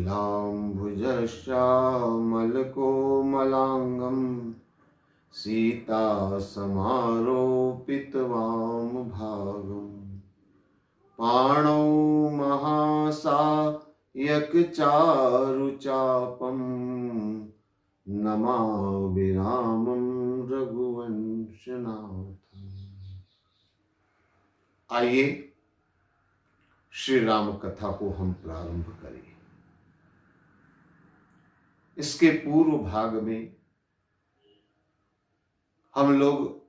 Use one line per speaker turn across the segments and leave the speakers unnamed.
नीलाम्बुजश्यामलकोमलाङ्गं सीतासमारोपितवामभागम् पाणौ महासायकचारुचापं नमामि रामं रघुवंशनाथम्। आइए श्री राम कथा को हम प्रारंभ करें। इसके पूर्व भाग में हम लोग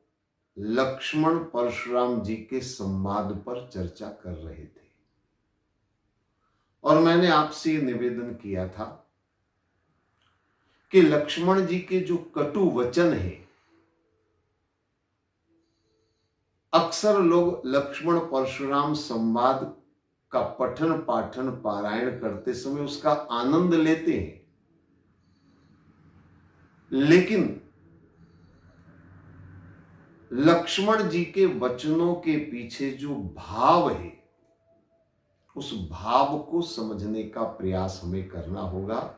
लक्ष्मण परशुराम जी के संवाद पर चर्चा कर रहे थे और मैंने आपसे निवेदन किया था कि लक्ष्मण जी के जो कटु वचन है, अक्सर लोग लक्ष्मण परशुराम संवाद का पठन पाठन पारायण करते समय उसका आनंद लेते हैं, लेकिन लक्ष्मण जी के वचनों के पीछे जो भाव है, उस भाव को समझने का प्रयास हमें करना होगा।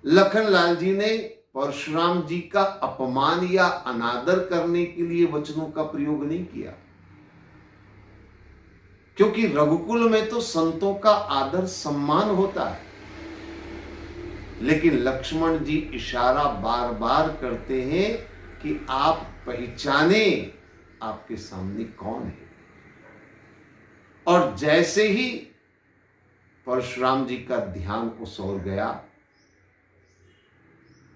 लखनलाल जी ने परशुराम जी का अपमान या अनादर करने के लिए वचनों का प्रयोग नहीं किया, क्योंकि रघुकुल में तो संतों का आदर सम्मान होता है। लेकिन लक्ष्मण जी इशारा बार बार करते हैं कि आप पहचाने आपके सामने कौन है। और जैसे ही परशुराम जी का ध्यान उस ओर गया,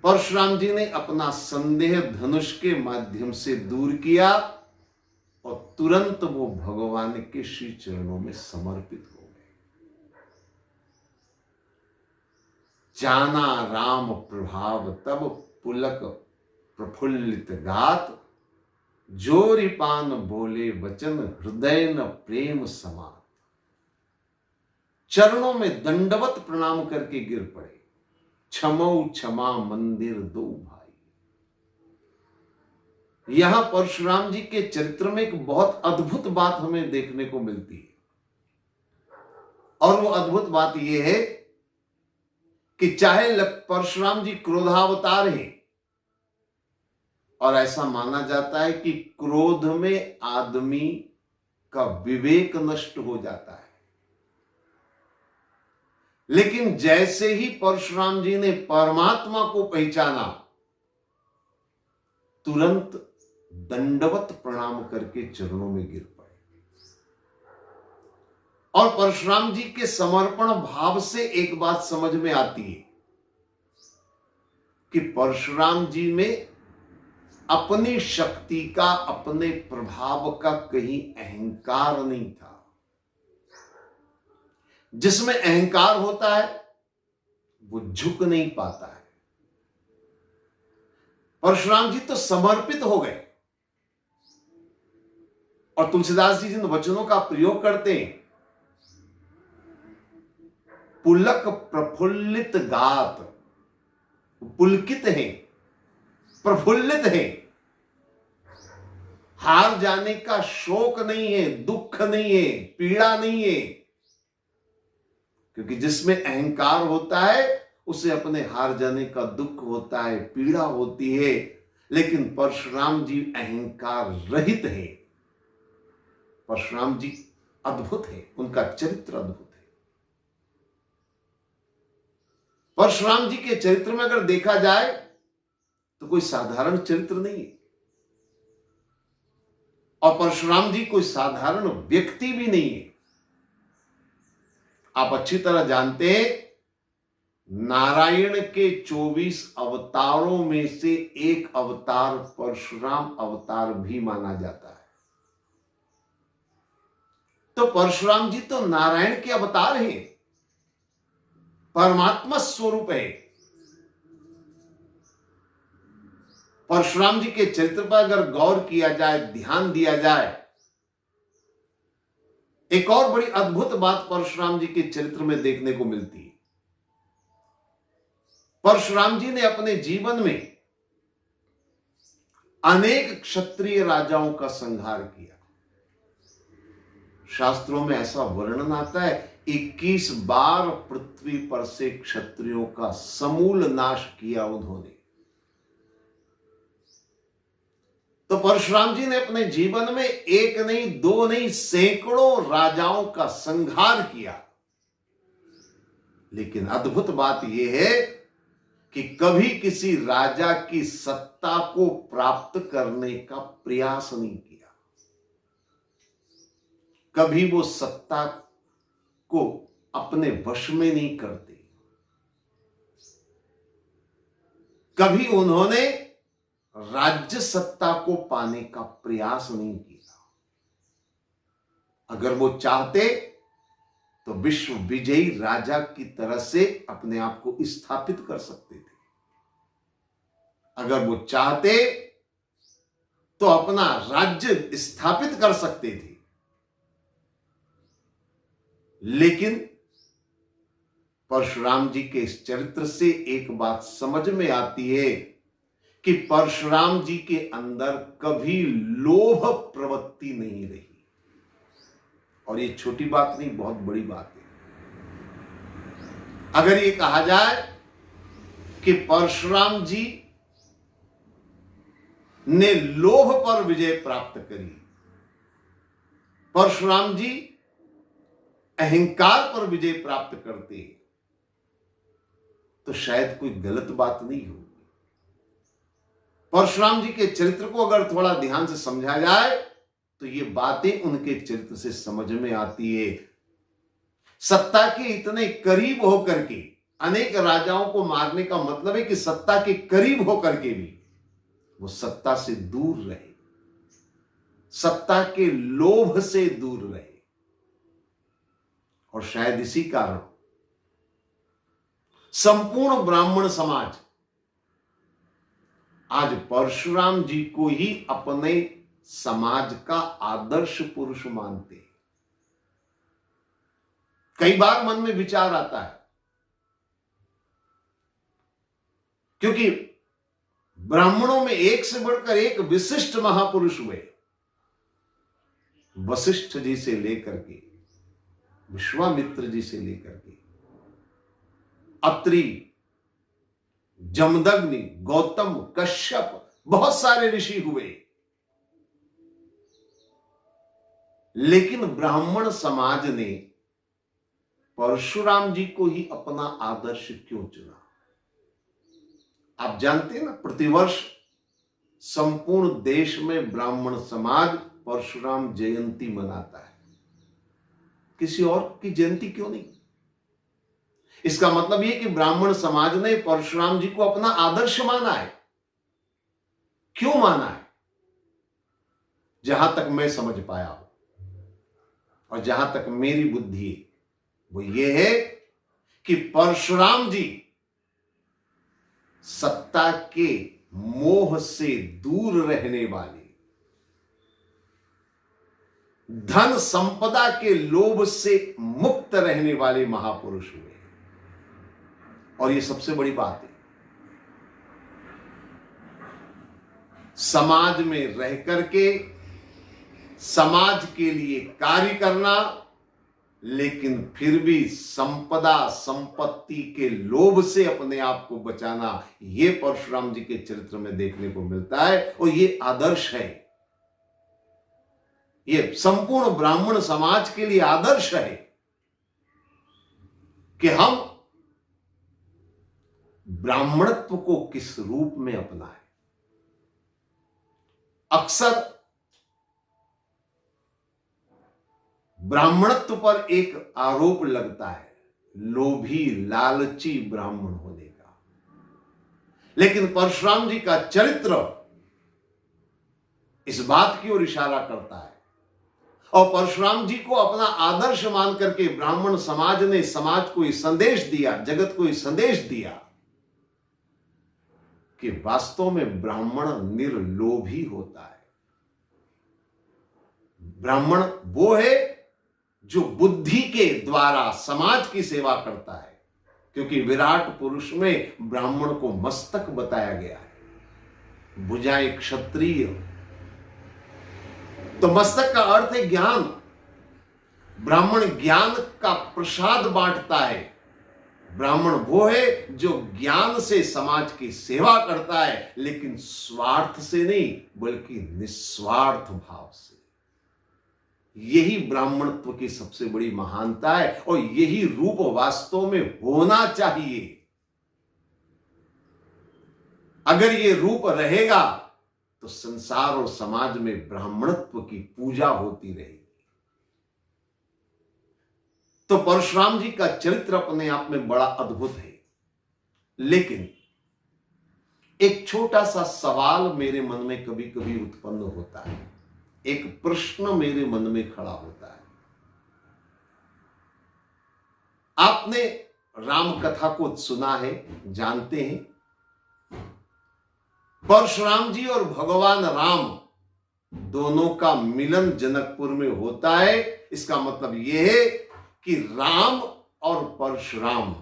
परशुराम जी ने अपना संदेह धनुष के माध्यम से दूर किया और तुरंत वो भगवान के श्री चरणों में समर्पित हो गए। जाना राम प्रभाव तब पुलक प्रफुल्लित गात, जोरिपान बोले वचन हृदय न प्रेम समात। चरणों में दंडवत प्रणाम करके गिर पड़े, क्षमौ क्षमा मंदिर दो भाई। यहां परशुराम जी के चरित्र में एक बहुत अद्भुत बात हमें देखने को मिलती है, और वो अद्भुत बात यह है कि चाहे परशुराम जी क्रोधावतार हैं, और ऐसा माना जाता है कि क्रोध में आदमी का विवेक नष्ट हो जाता है, लेकिन जैसे ही परशुराम जी ने परमात्मा को पहचाना, तुरंत दंडवत प्रणाम करके चरणों में गिर पड़े। और परशुराम जी के समर्पण भाव से एक बात समझ में आती है कि परशुराम जी में अपनी शक्ति का, अपने प्रभाव का कहीं अहंकार नहीं था। जिसमें अहंकार होता है वो झुक नहीं पाता है। परशुराम जी तो समर्पित हो गए, और तुलसीदास जी जिन वचनों का प्रयोग करते हैं, पुलक प्रफुल्लित गात, पुलकित है, प्रफुल्लित है, हार जाने का शोक नहीं है, दुख नहीं है, पीड़ा नहीं है। क्योंकि जिसमें अहंकार होता है उसे अपने हार जाने का दुख होता है, पीड़ा होती है। लेकिन परशुराम जी अहंकार रहित है। परशुराम जी अद्भुत है, उनका चरित्र अद्भुत है। परशुराम जी के चरित्र में अगर देखा जाए तो कोई साधारण चरित्र नहीं है, और परशुराम जी कोई साधारण व्यक्ति भी नहीं है। आप अच्छी तरह जानते हैं, नारायण के 24 अवतारों में से एक अवतार परशुराम अवतार भी माना जाता है। तो परशुराम जी तो नारायण के अवतार हैं, परमात्मा स्वरूप है। परशुराम जी के चरित्र पर अगर गौर किया जाए, ध्यान दिया जाए, एक और बड़ी अद्भुत बात परशुराम जी के चरित्र में देखने को मिलती है। परशुराम जी ने अपने जीवन में अनेक क्षत्रिय राजाओं का संहार किया। शास्त्रों में ऐसा वर्णन आता है 21 बार पृथ्वी पर से क्षत्रियों का समूल नाश किया उन्होंने। तो परशुराम जी ने अपने जीवन में एक नहीं, दो नहीं, सैकड़ों राजाओं का संहार किया। लेकिन अद्भुत बात यह है कि कभी किसी राजा की सत्ता को प्राप्त करने का प्रयास नहीं किया। कभी वो सत्ता को अपने वश में नहीं करते। कभी उन्होंने राज्य सत्ता को पाने का प्रयास नहीं किया। अगर वो चाहते तो विश्व विजयी राजा की तरह से अपने आप को स्थापित कर सकते थे। अगर वो चाहते तो अपना राज्य स्थापित कर सकते थे। लेकिन परशुराम जी के इस चरित्र से एक बात समझ में आती है कि परशुराम जी के अंदर कभी लोभ प्रवृत्ति नहीं रही। और ये छोटी बात नहीं, बहुत बड़ी बात है। अगर ये कहा जाए कि परशुराम जी ने लोभ पर विजय प्राप्त करी, परशुराम जी अहंकार पर विजय प्राप्त करते, तो शायद कोई गलत बात नहीं होगी। परशुराम जी के चरित्र को अगर थोड़ा ध्यान से समझा जाए तो ये बातें उनके चरित्र से समझ में आती है। सत्ता के इतने करीब होकर के अनेक राजाओं को मारने का मतलब है कि सत्ता के करीब होकर के भी वो सत्ता से दूर रहे, सत्ता के लोभ से दूर रहे। और शायद इसी कारण संपूर्ण ब्राह्मण समाज आज परशुराम जी को ही अपने समाज का आदर्श पुरुष मानते हैं। कई बार मन में विचार आता है, क्योंकि ब्राह्मणों में एक से बढ़कर एक विशिष्ट महापुरुष हुए। वशिष्ठ जी से लेकर के विश्वामित्र जी से लेकर के अत्रि, जमदग्नि, गौतम, कश्यप, बहुत सारे ऋषि हुए। लेकिन ब्राह्मण समाज ने परशुराम जी को ही अपना आदर्श क्यों चुना? आप जानते हैं ना, प्रतिवर्ष संपूर्ण देश में ब्राह्मण समाज परशुराम जयंती मनाता है। किसी और की जयंती क्यों नहीं? इसका मतलब यह कि ब्राह्मण समाज ने परशुराम जी को अपना आदर्श माना है। क्यों माना है? जहां तक मैं समझ पाया हूं और जहां तक मेरी बुद्धि है वो ये है कि परशुराम जी सत्ता के मोह से दूर रहने वाले, धन संपदा के लोभ से मुक्त रहने वाले महापुरुष हुए। और ये सबसे बड़ी बात है। समाज में रह करके समाज के लिए कार्य करना, लेकिन फिर भी संपदा संपत्ति के लोभ से अपने आप को बचाना, यह परशुराम जी के चरित्र में देखने को मिलता है। और यह आदर्श है, यह संपूर्ण ब्राह्मण समाज के लिए आदर्श है कि हम ब्राह्मणत्व को किस रूप में अपनाएं। अक्सर ब्राह्मणत्व पर एक आरोप लगता है, लोभी लालची ब्राह्मण होने का। लेकिन परशुराम जी का चरित्र इस बात की ओर इशारा करता है। और परशुराम जी को अपना आदर्श मान करके ब्राह्मण समाज ने समाज को यह संदेश दिया, जगत को यह संदेश दिया कि वास्तव में ब्राह्मण निर्लोभी होता है। ब्राह्मण वो है जो बुद्धि के द्वारा समाज की सेवा करता है, क्योंकि विराट पुरुष में ब्राह्मण को मस्तक बताया गया है, भुजाएं क्षत्रिय। तो मस्तक का अर्थ है ज्ञान। ब्राह्मण ज्ञान का प्रसाद बांटता है। ब्राह्मण वो है जो ज्ञान से समाज की सेवा करता है, लेकिन स्वार्थ से नहीं बल्कि निस्वार्थ भाव से। यही ब्राह्मणत्व की सबसे बड़ी महानता है और यही रूप वास्तव में होना चाहिए। अगर ये रूप रहेगा तो संसार और समाज में ब्राह्मणत्व की पूजा होती रहेगी। तो परशुराम जी का चरित्र अपने आप में बड़ा अद्भुत है, लेकिन एक छोटा सा सवाल मेरे मन में कभी कभी उत्पन्न होता है, एक प्रश्न मेरे मन में खड़ा होता है। आपने राम कथा को सुना है, जानते हैं, परशुराम जी और भगवान राम दोनों का मिलन जनकपुर में होता है। इसका मतलब यह है कि राम और परशुराम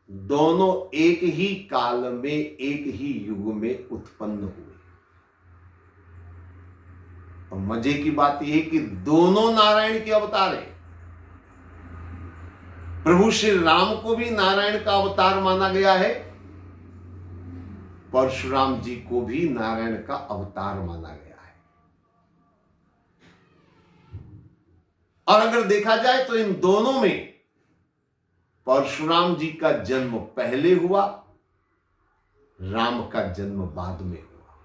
दोनों एक ही काल में एक ही युग में उत्पन्न हुए। और मजे की बात यह है कि दोनों नारायण के अवतार हैं। प्रभु श्री राम को भी नारायण का अवतार माना गया है, परशुराम जी को भी नारायण का अवतार माना गया है। और अगर देखा जाए तो इन दोनों में परशुराम जी का जन्म पहले हुआ, राम का जन्म बाद में हुआ।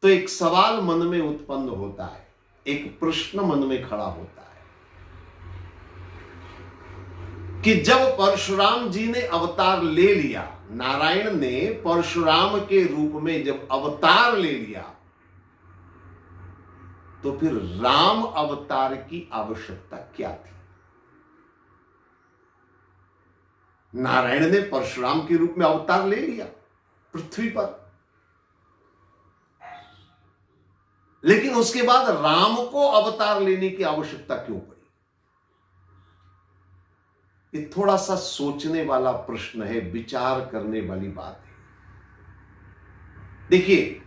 तो एक सवाल मन में उत्पन्न होता है, एक प्रश्न मन में खड़ा होता है कि जब परशुराम जी ने अवतार ले लिया, नारायण ने परशुराम के रूप में जब अवतार ले लिया, तो फिर राम अवतार की आवश्यकता क्या थी? नारायण ने परशुराम के रूप में अवतार ले लिया पृथ्वी पर, लेकिन उसके बाद राम को अवतार लेने की आवश्यकता क्यों पड़ी? ये थोड़ा सा सोचने वाला प्रश्न है, विचार करने वाली बात है। देखिए,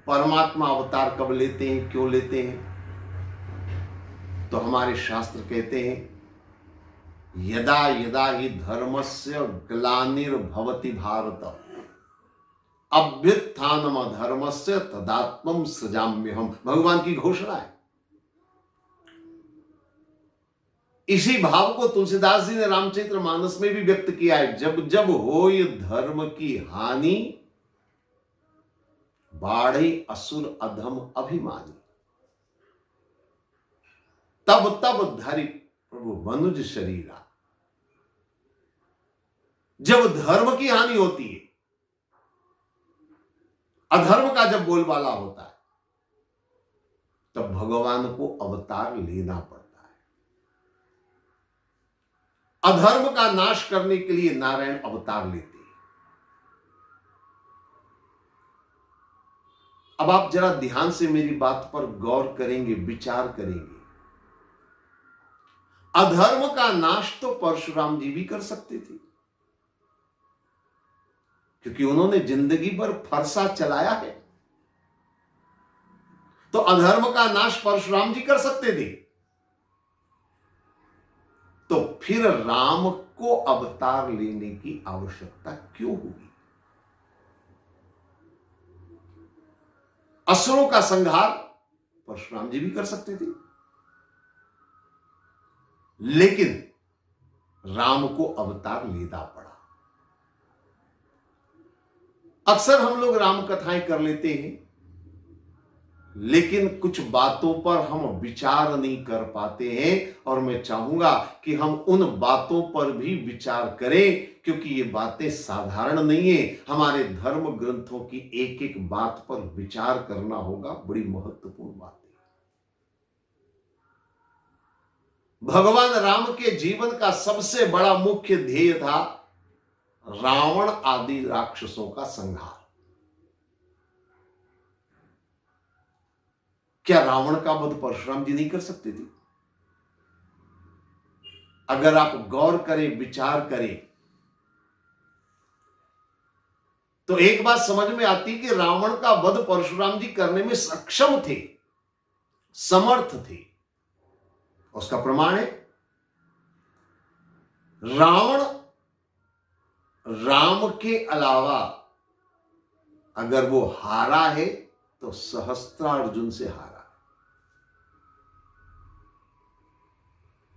परमात्मा अवतार कब लेते हैं, क्यों लेते हैं? तो हमारे शास्त्र कहते हैं, यदा यदा हि धर्मस्य ग्लानिर्भवति भारत अभ्युत्थानम अधर्मस्य तदात्मं सृजाम्यहम्। भगवान की घोषणा है। इसी भाव को तुलसीदास जी ने रामचरितमानस में भी व्यक्त किया है, जब जब होय धर्म की हानि बाढ़े असुर अधम अभिमानी, तब तब धरि प्रभु मनुज शरीरा। जब धर्म की हानि होती है, अधर्म का जब बोलबाला होता है, तब भगवान को अवतार लेना पड़ता है। अधर्म का नाश करने के लिए नारायण अवतार लेते हैं। अब आप जरा ध्यान से मेरी बात पर गौर करेंगे, विचार करेंगे। अधर्म का नाश तो परशुराम जी भी कर सकते थे, क्योंकि उन्होंने जिंदगी भर फरसा चलाया है। तो अधर्म का नाश परशुराम जी कर सकते थे, तो फिर राम को अवतार लेने की आवश्यकता क्यों हुई? असुरों का संहार परशुराम जी भी कर सकते थे, लेकिन राम को अवतार लेना पड़ा। अक्सर हम लोग राम कथाएं कर लेते हैं, लेकिन कुछ बातों पर हम विचार नहीं कर पाते हैं, और मैं चाहूंगा कि हम उन बातों पर भी विचार करें, क्योंकि ये बातें साधारण नहीं है। हमारे धर्म ग्रंथों की एक एक बात पर विचार करना होगा, बड़ी महत्वपूर्ण बात है। भगवान राम के जीवन का सबसे बड़ा मुख्य ध्येय था रावण आदि राक्षसों का संहार। क्या रावण का वध परशुराम जी नहीं कर सकते थे? अगर आप गौर करें, विचार करें, तो एक बात समझ में आती कि रावण का वध परशुराम जी करने में सक्षम थे, समर्थ थे। उसका प्रमाण है रावण राम के अलावा अगर वो हारा है तो सहस्त्रार्जुन से हारा,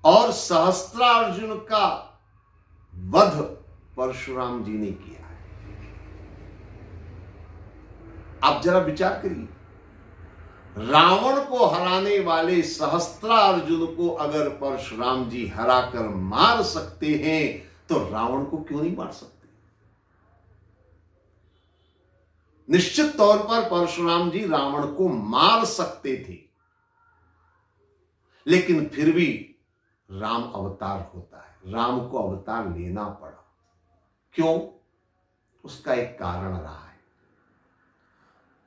और सहस्त्रार्जुन का वध परशुराम जी ने किया है। आप जरा विचार करिए, रावण को हराने वाले सहस्त्रार्जुन को अगर परशुराम जी हराकर मार सकते हैं तो रावण को क्यों नहीं मार सकते? निश्चित तौर पर परशुराम जी रावण को मार सकते थे, लेकिन फिर भी राम अवतार होता है, राम को अवतार लेना पड़ा। क्यों? उसका एक कारण रहा है।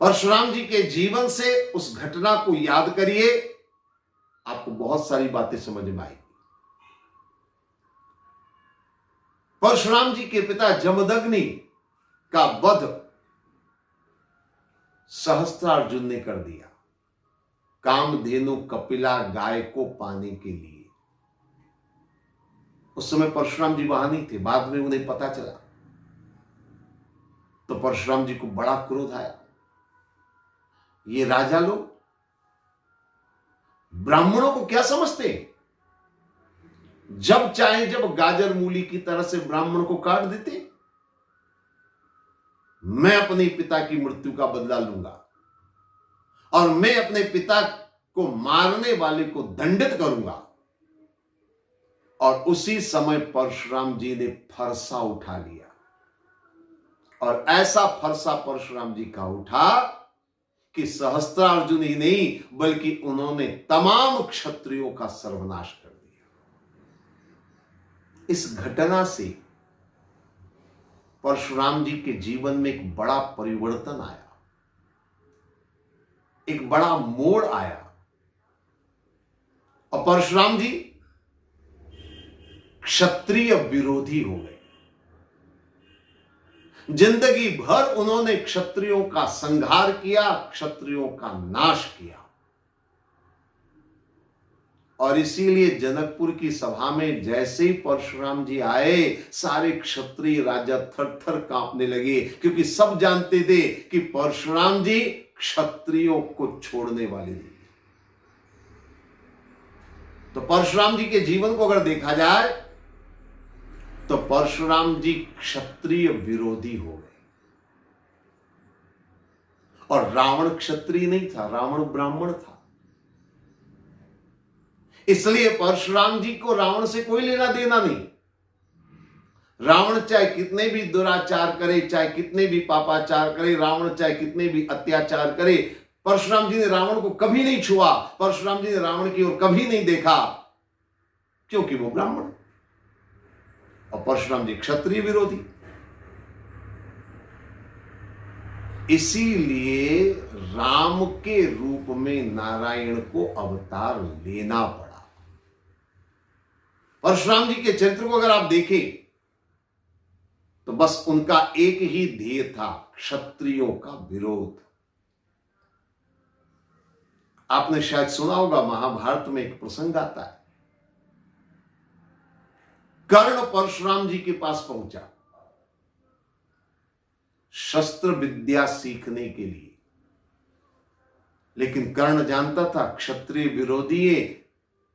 परशुराम जी के जीवन से उस घटना को याद करिए, आपको बहुत सारी बातें समझ में आएगी। परशुराम जी के पिता जमदग्नि का वध सहस्त्रार्जुन ने कर दिया, कामधेनु कपिला गाय को पाने के लिए। उस समय परशुराम जी वहां नहीं थे, बाद में उन्हें पता चला तो परशुराम जी को बड़ा क्रोध आया। ये राजा लोग ब्राह्मणों को क्या समझते हैं? जब चाहे जब गाजर मूली की तरह से ब्राह्मण को काट देते। मैं अपने पिता की मृत्यु का बदला लूंगा और मैं अपने पिता को मारने वाले को दंडित करूंगा। और उसी समय परशुराम जी ने फरसा उठा लिया, और ऐसा फरसा परशुराम जी का उठा कि सहस्त्रार्जुन ही नहीं बल्कि उन्होंने तमाम क्षत्रियों का सर्वनाश कर दिया। इस घटना से परशुराम जी के जीवन में एक बड़ा परिवर्तन आया, एक बड़ा मोड़ आया, और परशुराम जी क्षत्रिय विरोधी हो गए। जिंदगी भर उन्होंने क्षत्रियों का संहार किया, क्षत्रियों का नाश किया। और इसीलिए जनकपुर की सभा में जैसे ही परशुराम जी आए, सारे क्षत्रिय राजा थर थर कांपने लगे, क्योंकि सब जानते थे कि परशुराम जी क्षत्रियों को छोड़ने वाले नहीं। तो परशुराम जी के जीवन को अगर देखा जाए तो परशुराम जी क्षत्रिय विरोधी हो गए। और रावण क्षत्रिय नहीं था, रावण ब्राह्मण था। इसलिए परशुराम जी को रावण से कोई लेना देना नहीं। रावण चाहे कितने भी दुराचार करे, चाहे कितने भी पापाचार करे, रावण चाहे कितने भी अत्याचार करे, परशुराम जी ने रावण को कभी नहीं छुआ, परशुराम जी ने रावण की ओर कभी नहीं देखा, क्योंकि वो ब्राह्मण और परशुराम जी क्षत्रिय विरोधी। इसीलिए राम के रूप में नारायण को अवतार लेना पड़ा। परशुराम जी के चरित्र को अगर आप देखें तो बस उनका एक ही ध्येय था, क्षत्रियों का विरोध। आपने शायद सुना होगा, महाभारत में एक प्रसंग आता है। कर्ण परशुराम जी के पास पहुंचा शस्त्र विद्या सीखने के लिए, लेकिन कर्ण जानता था क्षत्रिय विरोधी है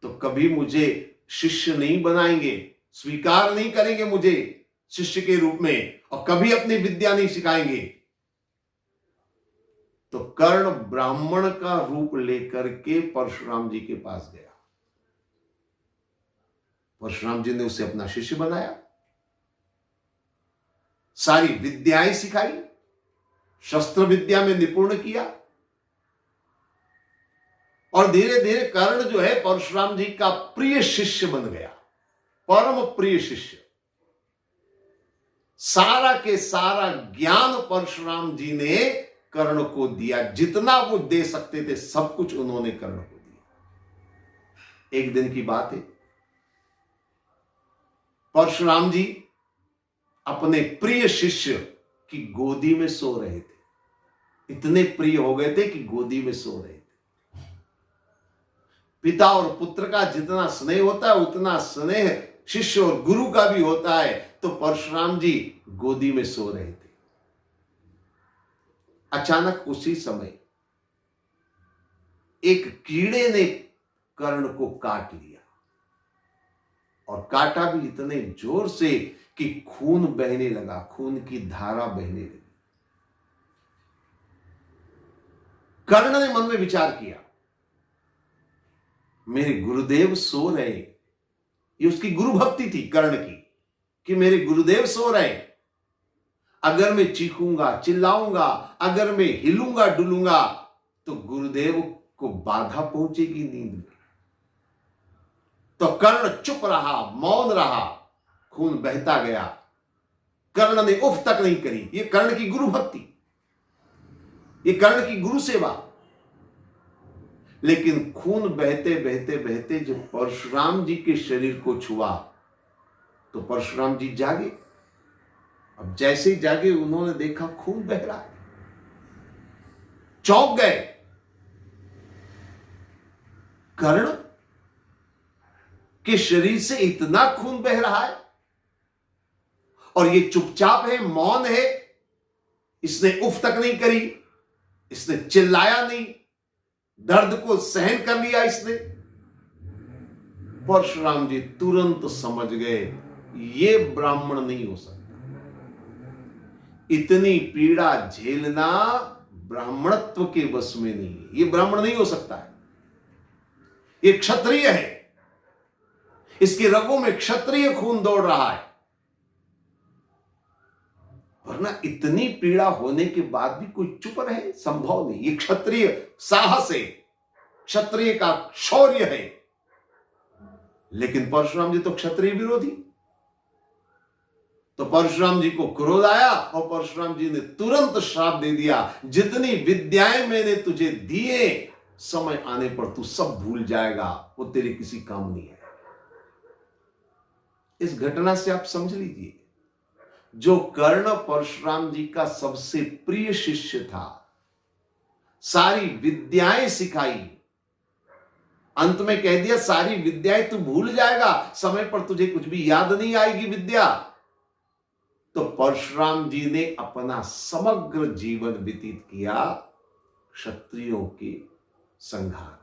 तो कभी मुझे शिष्य नहीं बनाएंगे, स्वीकार नहीं करेंगे मुझे शिष्य के रूप में, और कभी अपनी विद्या नहीं सिखाएंगे। तो कर्ण ब्राह्मण का रूप लेकर के परशुराम जी के पास गया। परशुराम जी ने उसे अपना शिष्य बनाया, सारी विद्याएं सिखाई, शस्त्र विद्या में निपुण किया, और धीरे धीरे कर्ण जो है परशुराम जी का प्रिय शिष्य बन गया, परम प्रिय शिष्य। सारा के सारा ज्ञान परशुराम जी ने कर्ण को दिया, जितना वो दे सकते थे सब कुछ उन्होंने कर्ण को दिया। एक दिन की बात है, परशुराम जी अपने प्रिय शिष्य की गोदी में सो रहे थे। इतने प्रिय हो गए थे कि गोदी में सो रहे थे। पिता और पुत्र का जितना स्नेह होता है उतना स्नेह शिष्य और गुरु का भी होता है। तो परशुराम जी गोदी में सो रहे थे। अचानक उसी समय एक कीड़े ने कर्ण को काट लिया, और काटा भी इतने जोर से कि खून बहने लगा, खून की धारा बहने लगी। कर्ण ने मन में विचार किया, मेरे गुरुदेव सो रहे। ये उसकी गुरु भक्ति थी कर्ण की, कि मेरे गुरुदेव सो रहे, अगर मैं चीखूंगा चिल्लाऊंगा, अगर मैं हिलूंगा डुलूंगा तो गुरुदेव को बाधा पहुंचेगी नींद में। तो कर्ण चुप रहा, मौन रहा, खून बहता गया। कर्ण ने उफ तक नहीं करी। ये कर्ण की गुरु भक्ति, ये कर्ण की गुरु सेवा। लेकिन खून बहते बहते बहते जब परशुराम जी के शरीर को छुआ तो परशुराम जी जागे। अब जैसे ही जागे उन्होंने देखा खून बह रहा है, चौंक गए। कर्ण के शरीर से इतना खून बह रहा है और ये चुपचाप है, मौन है, इसने उफ तक नहीं करी, इसने चिल्लाया नहीं, दर्द को सहन कर लिया इसने। परशुराम जी तुरंत समझ गए ये ब्राह्मण नहीं हो सकता, इतनी पीड़ा झेलना ब्राह्मणत्व के वश में नहीं है, ये ब्राह्मण नहीं हो सकता है, ये क्षत्रिय है, इसके रगों में क्षत्रिय खून दौड़ रहा है। वरना इतनी पीड़ा होने के बाद भी कोई चुप रहे, संभव नहीं। ये क्षत्रिय साहस है, क्षत्रिय का शौर्य है। लेकिन परशुराम जी तो क्षत्रिय विरोधी। तो परशुराम जी को क्रोध आया और परशुराम जी ने तुरंत श्राप दे दिया, जितनी विद्याएं मैंने तुझे दिए समय आने पर तू सब भूल जाएगा, वो तेरे किसी काम नहीं है। इस घटना से आप समझ लीजिए, जो कर्ण परशुराम जी का सबसे प्रिय शिष्य था, सारी विद्याएं सिखाई, अंत में कह दिया सारी विद्याएं तू भूल जाएगा, समय पर तुझे कुछ भी याद नहीं आएगी विद्या। तो परशुराम जी ने अपना समग्र जीवन व्यतीत किया क्षत्रियों के संहार।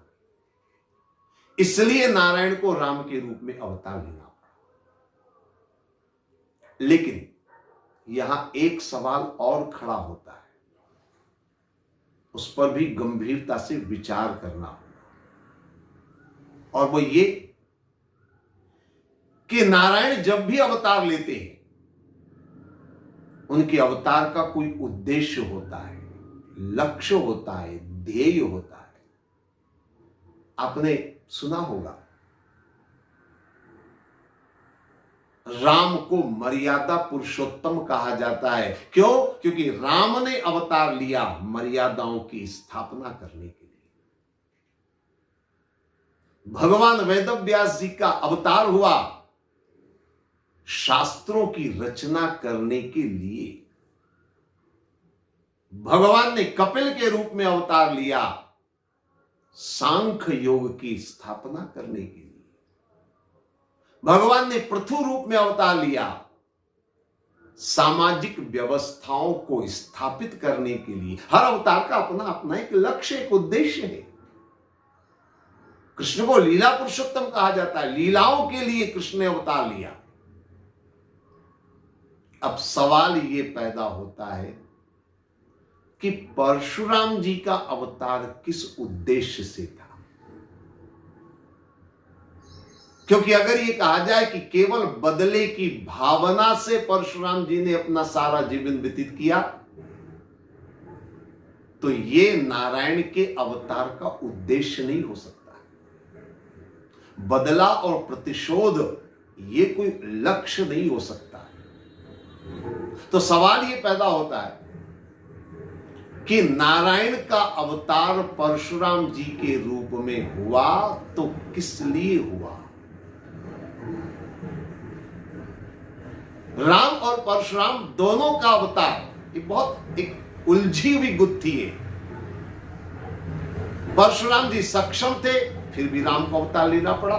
इसलिए नारायण को राम के रूप में अवतार लेना पड़ा। लेकिन यहां एक सवाल और खड़ा होता है, उस पर भी गंभीरता से विचार करना होगा, और वो ये कि नारायण जब भी अवतार लेते हैं उनके अवतार का कोई उद्देश्य होता है, लक्ष्य होता है, ध्येय होता है। आपने सुना होगा राम को मर्यादा पुरुषोत्तम कहा जाता है। क्यों? क्योंकि राम ने अवतार लिया मर्यादाओं की स्थापना करने के लिए। भगवान वेदव्यास जी का अवतार हुआ शास्त्रों की रचना करने के लिए। भगवान ने कपिल के रूप में अवतार लिया सांख्य योग की स्थापना करने के लिए। भगवान ने पृथु रूप में अवतार लिया सामाजिक व्यवस्थाओं को स्थापित करने के लिए। हर अवतार का अपना अपना एक लक्ष्य, एक उद्देश्य है। कृष्ण को लीला पुरुषोत्तम कहा जाता है, लीलाओं के लिए कृष्ण ने अवतार लिया। अब सवाल ये पैदा होता है कि परशुराम जी का अवतार किस उद्देश्य से था? क्योंकि अगर ये कहा जाए कि केवल बदले की भावना से परशुराम जी ने अपना सारा जीवन व्यतीत किया, तो ये नारायण के अवतार का उद्देश्य नहीं हो सकता। बदला और प्रतिशोध ये कोई लक्ष्य नहीं हो सकता। तो सवाल ये पैदा होता है कि नारायण का अवतार परशुराम जी के रूप में हुआ तो किस लिए हुआ? राम और परशुराम दोनों का अवतार एक उलझी हुई गुत्थी है। परशुराम जी सक्षम थे फिर भी राम को अवतार लेना पड़ा।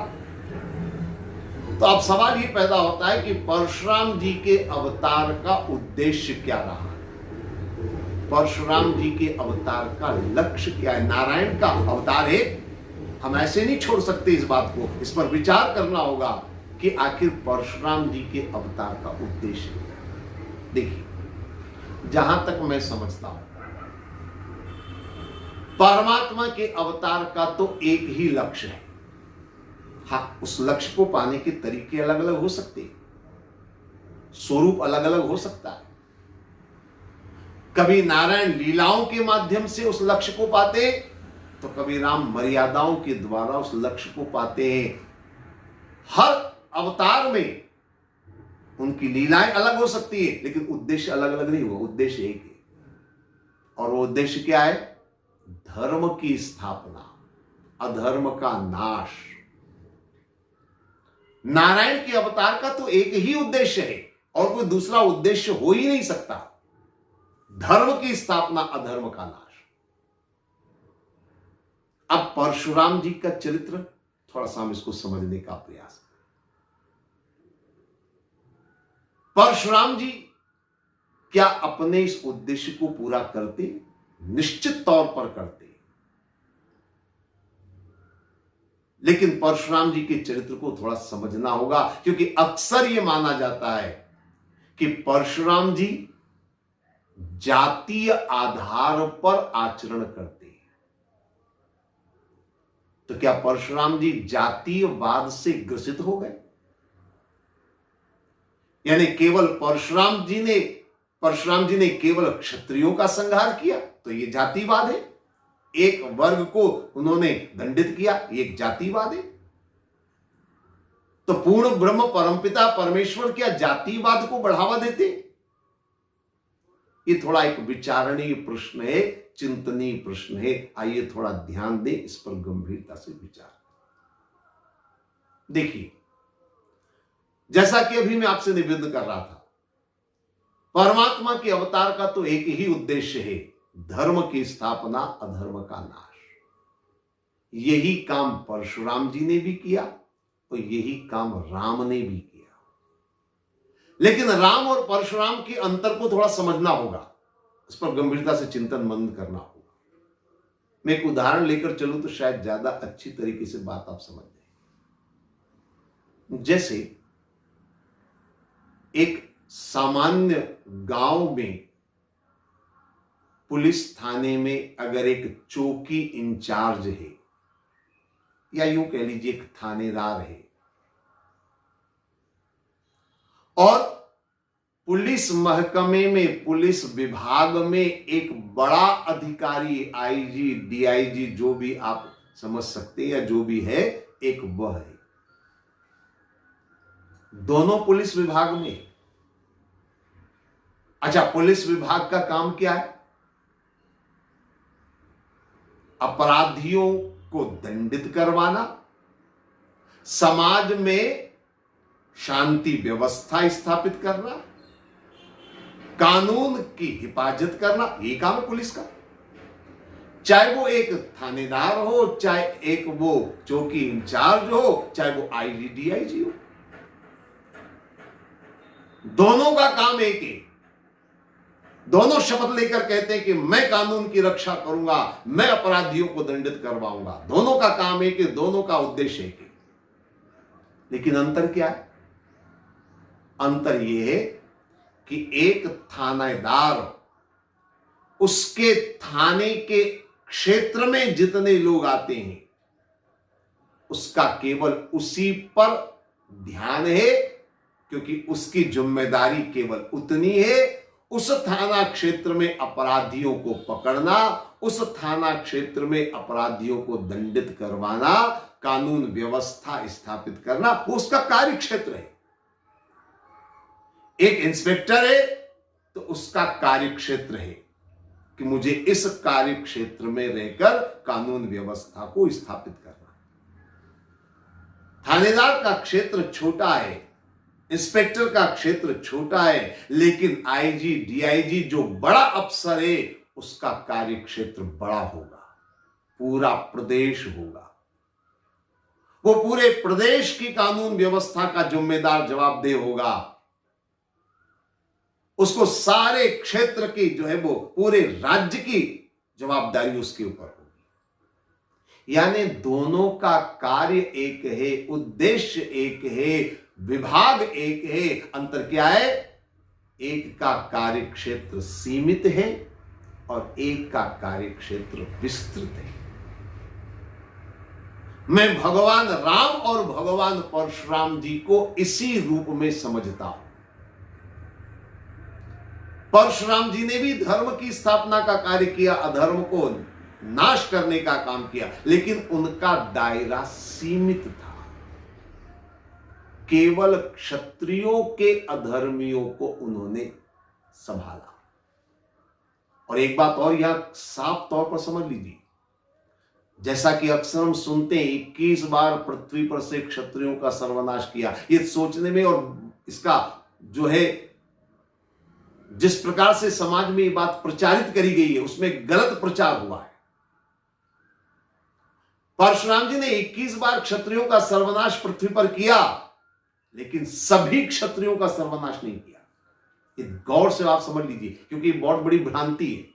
तो अब सवाल ये पैदा होता है कि परशुराम जी के अवतार का उद्देश्य क्या रहा, परशुराम जी के अवतार का लक्ष्य क्या है। नारायण का अवतार है, हम ऐसे नहीं छोड़ सकते इस बात को, इस पर विचार करना होगा कि आखिर परशुराम जी के अवतार का उद्देश्य क्या है। देखिए, जहां तक मैं समझता हूं, परमात्मा के अवतार का तो एक ही लक्ष्य है। हाँ, उस लक्ष्य को पाने के तरीके अलग अलग हो सकते हैं, स्वरूप अलग अलग हो सकता है। कभी नारायण लीलाओं के माध्यम से उस लक्ष्य को पाते, तो कभी राम मर्यादाओं के द्वारा उस लक्ष्य को पाते हैं। हर अवतार में उनकी लीलाएं अलग हो सकती है, लेकिन उद्देश्य अलग अलग नहीं हुआ, उद्देश्य एक है। और वो उद्देश्य क्या है? धर्म की स्थापना, अधर्म का नाश। नारायण के अवतार का तो एक ही उद्देश्य है और कोई दूसरा उद्देश्य हो ही नहीं सकता, धर्म की स्थापना, अधर्म का नाश। अब परशुराम जी का चरित्र थोड़ा सा हम इसको समझने का प्रयास करें। परशुराम जी क्या अपने इस उद्देश्य को पूरा करते? निश्चित तौर पर करते, लेकिन परशुराम जी के चरित्र को थोड़ा समझना होगा, क्योंकि अक्सर यह माना जाता है कि परशुराम जी जातीय आधार पर आचरण करते हैं। तो क्या परशुराम जी जातीयवाद से ग्रसित हो गए? यानी केवल परशुराम जी ने केवल क्षत्रियों का संहार किया तो यह जातिवाद है, एक वर्ग को उन्होंने दंडित किया, एक जातिवाद है। तो पूर्ण ब्रह्म परमपिता परमेश्वर क्या जातिवाद को बढ़ावा देते? ये थोड़ा एक विचारणीय प्रश्न है, चिंतनीय प्रश्न है। आइए थोड़ा ध्यान दें, इस पर गंभीरता से विचार। देखिए, जैसा कि अभी मैं आपसे निवेदन कर रहा था, परमात्मा के अवतार का तो एक ही उद्देश्य है, धर्म की स्थापना, अधर्म का नाश। यही काम परशुराम जी ने भी किया और यही काम राम ने भी किया। लेकिन राम और परशुराम के अंतर को थोड़ा समझना होगा, इस पर गंभीरता से चिंतन मनन करना होगा। मैं एक उदाहरण लेकर चलूं तो शायद ज्यादा अच्छी तरीके से बात आप समझ जाएंगे। जैसे एक सामान्य गांव में पुलिस थाने में अगर एक चौकी इंचार्ज है, या यूं कह लीजिए एक थानेदार है, और पुलिस महकमे में, पुलिस विभाग में एक बड़ा अधिकारी, आईजी, डीआईजी, जो भी आप समझ सकते हैं या जो भी है, एक वह है। दोनों पुलिस विभाग में। अच्छा, पुलिस विभाग का काम क्या है? अपराधियों को दंडित करवाना, समाज में शांति व्यवस्था स्थापित करना, कानून की हिफाजत करना, ये काम है पुलिस का। चाहे वो एक थानेदार हो, चाहे एक वो चौकी इंचार्ज हो, चाहे वो आईजी डीआईजी हो, दोनों का काम एक है। दोनों शपथ लेकर कहते हैं कि मैं कानून की रक्षा करूंगा, मैं अपराधियों को दंडित करवाऊंगा। दोनों का काम एक है, दोनों का उद्देश्य एक है। लेकिन अंतर क्या है? अंतर यह है कि एक थानेदार उसके थाने के क्षेत्र में जितने लोग आते हैं, उसका केवल उसी पर ध्यान है, क्योंकि उसकी जिम्मेदारी केवल उतनी है, उस थाना क्षेत्र में अपराधियों को पकड़ना, उस थाना क्षेत्र में अपराधियों को दंडित करवाना, कानून व्यवस्था स्थापित करना, वो उसका कार्य क्षेत्र है। एक इंस्पेक्टर है तो उसका कार्य क्षेत्र है कि मुझे इस कार्य क्षेत्र में रहकर कानून व्यवस्था को स्थापित करना। थानेदार का क्षेत्र छोटा है, इंस्पेक्टर का क्षेत्र छोटा है, लेकिन आईजी डीआईजी जो बड़ा अफसर है, उसका कार्य क्षेत्र बड़ा होगा, पूरा प्रदेश होगा। वो पूरे प्रदेश की कानून व्यवस्था का जिम्मेदार जवाबदेह होगा, उसको सारे क्षेत्र की जो है वो पूरे राज्य की जवाबदारी उसके ऊपर होगी। यानी दोनों का कार्य एक है, उद्देश्य एक है, विभाग एक है। अंतर क्या है? एक का कार्य क्षेत्र सीमित है और एक का कार्य क्षेत्र विस्तृत है। मैं भगवान राम और भगवान परशुराम जी को इसी रूप में समझता हूं। परशुराम जी ने भी धर्म की स्थापना का कार्य किया, अधर्म को नाश करने का काम किया, लेकिन उनका दायरा सीमित था। केवल क्षत्रियों के अधर्मियों को उन्होंने संभाला। और एक बात और यहां साफ तौर पर समझ लीजिए, जैसा कि अक्सर हम सुनते हैं 21 बार पृथ्वी पर से क्षत्रियों का सर्वनाश किया, ये सोचने में और इसका जो है जिस प्रकार से समाज में ये बात प्रचारित करी गई है उसमें गलत प्रचार हुआ है। परशुराम जी ने 21 बार क्षत्रियों का सर्वनाश पृथ्वी पर किया, लेकिन सभी क्षत्रियों का सर्वनाश नहीं किया। ये गौर से आप समझ लीजिए, क्योंकि ये बहुत बड़ी भ्रांति है।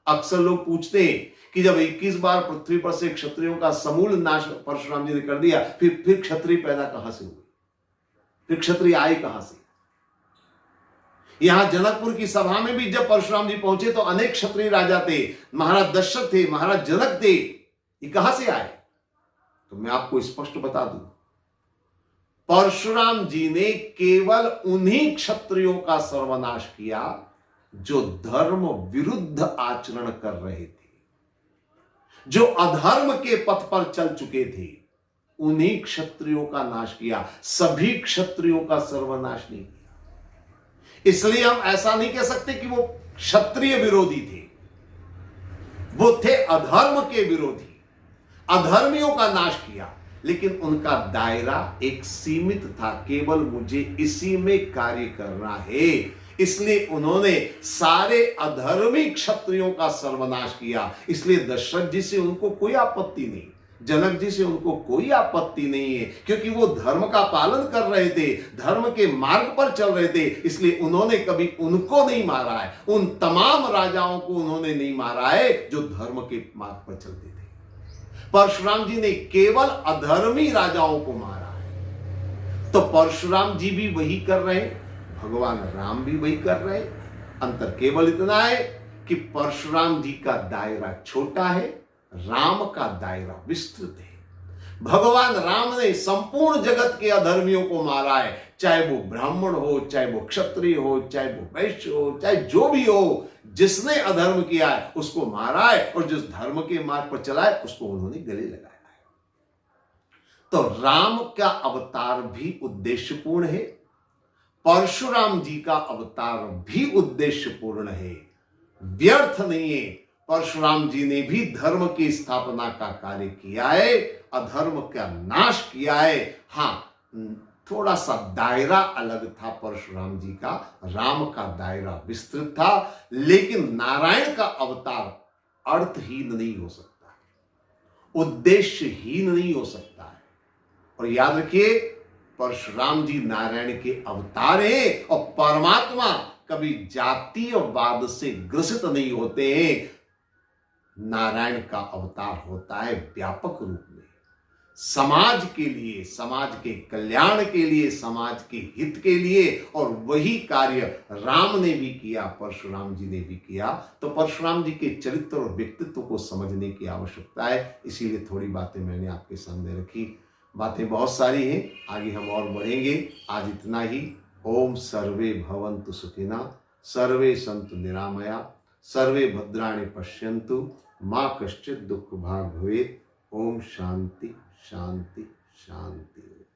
अक्सर लोग पूछते हैं कि जब 21 बार पृथ्वी पर से क्षत्रियों का समूल नाश परशुराम जी ने कर दिया, फिर क्षत्रिय पैदा कहां से हुए, फिर क्षत्रिय आए कहां से? यहां जनकपुर की सभा में भी जब परशुराम जी पहुंचे तो अनेक क्षत्रिय राजा थे, महाराज दशरथ थे, महाराज जनक थे। ये कहां से आए? तो मैं आपको स्पष्ट बता दूं, परशुराम जी ने केवल उन्हीं क्षत्रियों का सर्वनाश किया जो धर्म विरुद्ध आचरण कर रहे थे, जो अधर्म के पथ पर चल चुके थे। उन्हीं क्षत्रियों का नाश किया, सभी क्षत्रियों का सर्वनाश नहीं किया। इसलिए हम ऐसा नहीं कह सकते कि वो क्षत्रिय विरोधी थे, वो थे अधर्म के विरोधी, अधर्मियों का नाश किया, लेकिन उनका दायरा एक सीमित था। केवल मुझे इसी में कार्य करना है, इसलिए उन्होंने सारे अधर्मी क्षत्रियों का सर्वनाश किया। इसलिए दशरथ जी से उनको कोई आपत्ति नहीं, जनक जी से उनको कोई आपत्ति नहीं है, क्योंकि वो धर्म का पालन कर रहे थे, धर्म के मार्ग पर चल रहे थे। इसलिए उन्होंने कभी उनको नहीं मारा है, उन तमाम राजाओं को उन्होंने नहीं मारा है जो धर्म के मार्ग पर चलते थे। परशुराम जी ने केवल अधर्मी राजाओं को मारा है। तो परशुराम जी भी वही कर रहे हैं, भगवान राम भी वही कर रहे हैं। अंतर केवल इतना है कि परशुराम जी का दायरा छोटा है, राम का दायरा विस्तृत है। भगवान राम ने संपूर्ण जगत के अधर्मियों को मारा है, चाहे वो ब्राह्मण हो, चाहे वो क्षत्रिय हो, चाहे वो वैश्य हो, चाहे जो भी हो। जिसने अधर्म किया है उसको मारा है, और जिस धर्म के मार्ग पर चला है उसको उन्होंने गले लगाया है। तो राम का अवतार भी उद्देश्यपूर्ण है, परशुराम जी का अवतार भी उद्देश्यपूर्ण है, व्यर्थ नहीं है। परशुराम जी ने भी धर्म की स्थापना का कार्य किया है, अधर्म का नाश किया है। हां, थोड़ा सा दायरा अलग था परशुराम जी का, राम का दायरा विस्तृत था। लेकिन नारायण का अवतार अर्थहीन नहीं हो सकता, उद्देश्यहीन नहीं हो सकता है। और याद रखिए, परशुराम जी नारायण के अवतार हैं, और परमात्मा कभी जातीयवाद से ग्रसित नहीं होते हैं। नारायण का अवतार होता है व्यापक रूप में, समाज के लिए, समाज के कल्याण के लिए, समाज के हित के लिए। और वही कार्य राम ने भी किया, परशुराम जी ने भी किया। तो परशुराम जी के चरित्र और व्यक्तित्व को समझने की आवश्यकता है, इसीलिए थोड़ी बातें मैंने आपके सामने रखी। बातें बहुत सारी हैं, आगे हम और बढ़ेंगे। आज इतना ही। ओम सर्वे भवन्तु सुखिनः, सर्वे सन्तु निरामया, सर्वे भद्राणि पश्यन्तु, मां कश्चित् दुःख भाग् भवेत्। ओम शांति शांति शांति।